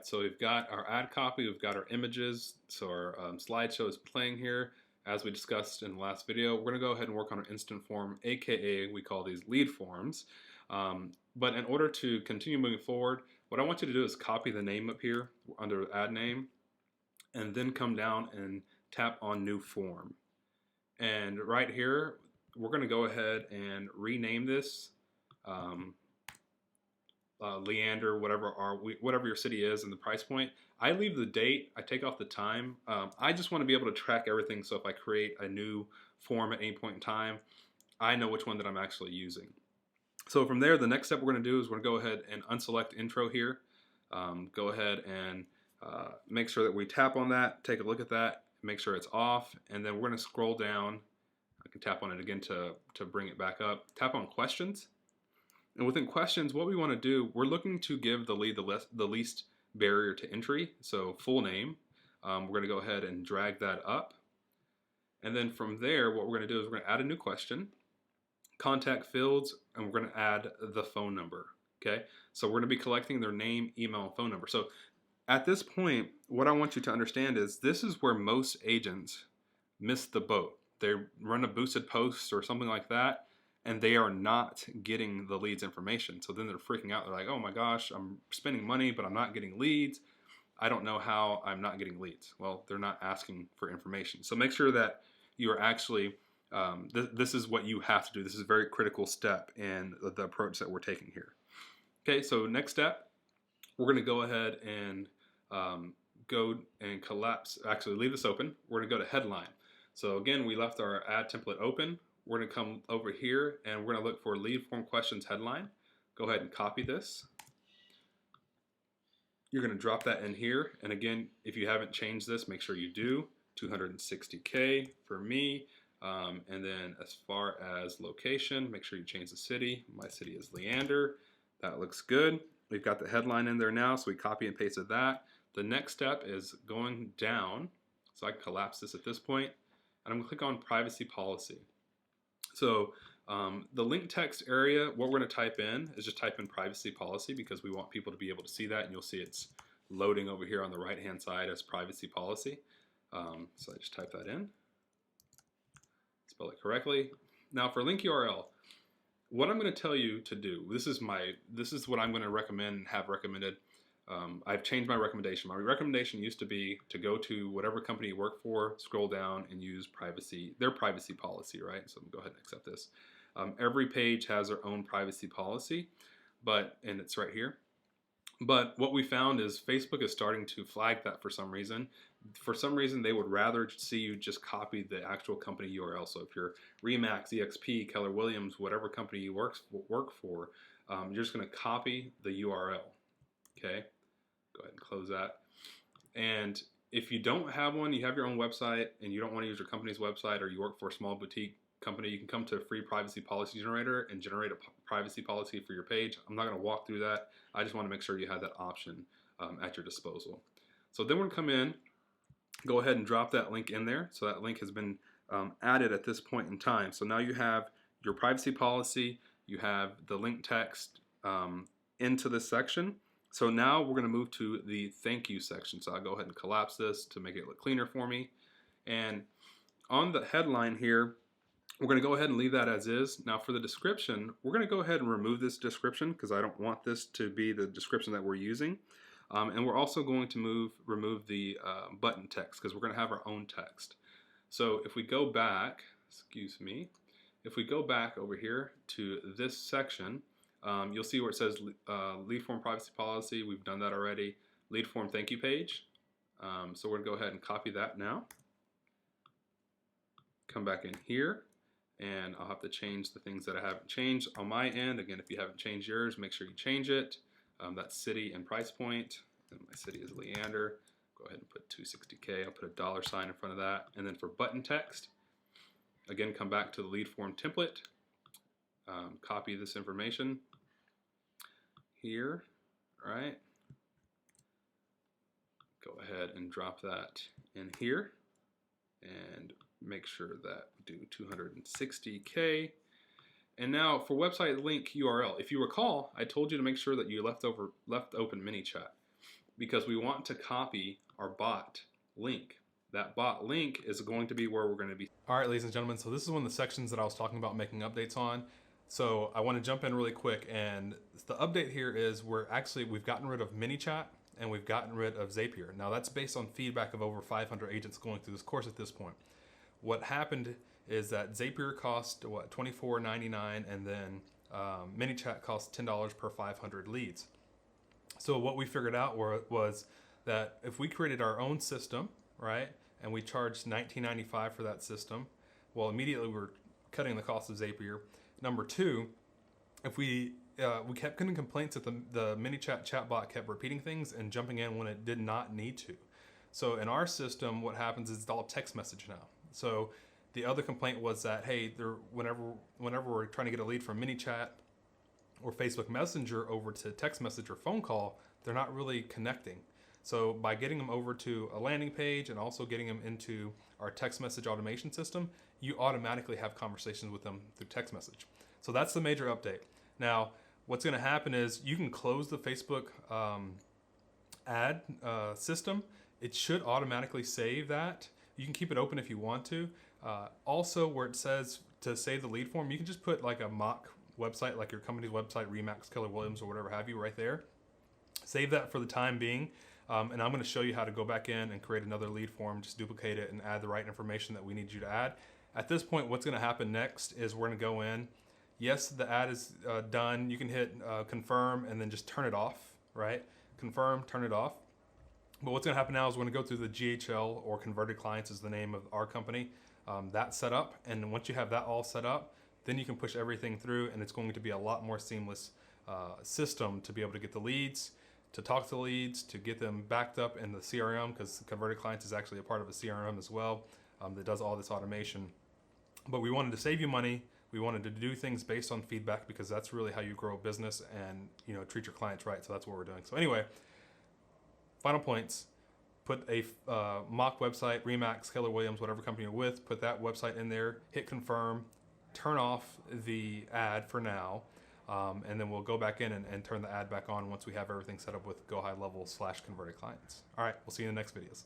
right, so we've got our ad copy, we've got our images, so our slideshow is playing here. As we discussed in the last video, we're going to go ahead and work on our instant form, aka we call these lead forms. But in order to continue moving forward, what I want you to do is copy the name up here under add name, and then come down and tap on new form. And right here, we're going to go ahead and rename this. Leander, whatever your city is and the price point. I leave the date, I take off the time. I just want to be able to track everything, so if I create a new form at any point in time, I know which one that I'm actually using. So from there, the next step we're going to do is we're going to go ahead and unselect intro here. Go ahead and make sure that we tap on that, take a look at that, make sure it's off, and then we're going to scroll down. I can tap on it again to bring it back up. Tap on questions. And within questions, what we want to do, we're looking to give the lead the least barrier to entry, so full name. We're going to go ahead and drag that up. And then from there, what we're going to do is we're going to add a new question, contact fields, and we're going to add the phone number. Okay, so we're going to be collecting their name, email, and phone number. So at this point, what I want you to understand is this is where most agents miss the boat. They run a boosted post or something like that, and they are not getting the leads information. So then they're freaking out. They're like, oh my gosh, I'm spending money, but I'm not getting leads. I don't know how I'm not getting leads. Well, they're not asking for information. So make sure that you are actually, this is what you have to do. This is a very critical step in the approach that we're taking here. Okay, so next step, we're gonna go ahead and go and collapse, actually leave this open. We're gonna go to headline. So again, we left our ad template open. We're going to come over here and we're going to look for lead form questions headline. Go ahead and copy this. You're going to drop that in here. And again, if you haven't changed this, make sure you do. 260K for me. And then as far as location, make sure you change the city. My city is Leander. That looks good. We've got the headline in there now, so we copy and pasted that. The next step is going down. So I can collapse this at this point. And I'm going to click on privacy policy. So the link text area, what we're going to type in is just type in privacy policy, because we want people to be able to see that, and you'll see it's loading over here on the right hand side as privacy policy. So I just type that in, spell it correctly. Now for link URL, what I'm going to tell you to do, this is what I'm going to recommend and have recommended. I've changed my recommendation. My recommendation used to be to go to whatever company you work for, scroll down, and use their privacy policy, right? So go ahead and accept this. Every page has their own privacy policy, and it's right here. But what we found is Facebook is starting to flag that for some reason. For some reason, they would rather see you just copy the actual company URL. So if you're Remax, EXP, Keller Williams, whatever company you work for, you're just going to copy the URL. Okay. Go ahead and close that. And if you don't have one, you have your own website and you don't want to use your company's website, or you work for a small boutique company, you can come to a free privacy policy generator and generate a privacy policy for your page. I'm not going to walk through that. I just want to make sure you have that option at your disposal. So then we're going to come in, go ahead and drop that link in there. So that link has been added at this point in time. So now you have your privacy policy, you have the link text into this section. So now we're going to move to the thank you section. So I'll go ahead and collapse this to make it look cleaner for me. And on the headline here, we're going to go ahead and leave that as is. Now for the description, we're going to go ahead and remove this description, because I don't want this to be the description that we're using. And we're also going to remove the button text, because we're going to have our own text. So if we go back, if we go back over here to this section, you'll see where it says lead form privacy policy. We've done that already. Lead form thank you page. So we're going to go ahead and copy that now. Come back in here, and I'll have to change the things that I haven't changed on my end. Again, if you haven't changed yours, make sure you change it. That's city and price point. And my city is Leander. Go ahead and put 260K. I'll put a $sign in front of that. And then for button text, again, come back to the lead form template. Copy this information here, right? Go ahead and drop that in here and make sure that we do 260K. And now for website link URL, if you recall, I told you to make sure that you left open ManyChat. because we want to copy our bot link. That bot link is going to be where we're going to be. All right, ladies and gentlemen, so this is one of the sections that I was talking about making updates on. So I want to jump in really quick, and the update here is we've gotten rid of ManyChat and we've gotten rid of Zapier. Now that's based on feedback of over 500 agents going through this course at this point. What happened is that Zapier cost $24.99, and then ManyChat cost $10 per 500 leads. So what we figured out was that if we created our own system, right, and we charged $19.95 for that system, well, immediately we're cutting the cost of Zapier. Number two, if we kept getting complaints that the ManyChat chatbot kept repeating things and jumping in when it did not need to. So in our system, what happens is it's all text message now. So the other complaint was that, hey, whenever we're trying to get a lead from ManyChat or Facebook Messenger over to text message or phone call, they're not really connecting. So by getting them over to a landing page and also getting them into our text message automation system, you automatically have conversations with them through text message. So that's the major update. Now, what's going to happen is you can close the Facebook ad system. It should automatically save that. You can keep it open if you want to. Also, where it says to save the lead form, you can just put like a mock website, like your company's website, Remax, Keller Williams, or whatever have you, right there. Save that for the time being. And I'm going to show you how to go back in and create another lead form, just duplicate it and add the right information that we need you to add. At this point, what's going to happen next is we're going to go in. Yes, the ad is done. You can hit confirm and then just turn it off, right? Confirm, turn it off. But what's going to happen now is we're going to go through the GHL, or converted clients is the name of our company. That's set up. And once you have that all set up, then you can push everything through, and it's going to be a lot more seamless system to be able to get the leads, to talk to the leads, to get them backed up in the CRM, because converted clients is actually a part of a CRM as well that does all this automation. But we wanted to save you money. We wanted to do things based on feedback, because that's really how you grow a business and treat your clients right. So that's what we're doing. So anyway, final points. Put a mock website, Remax, Keller Williams, whatever company you're with, put that website in there, hit confirm, turn off the ad for now, and then we'll go back in and turn the ad back on once we have everything set up with Go High Level / converted clients. All right, we'll see you in the next videos.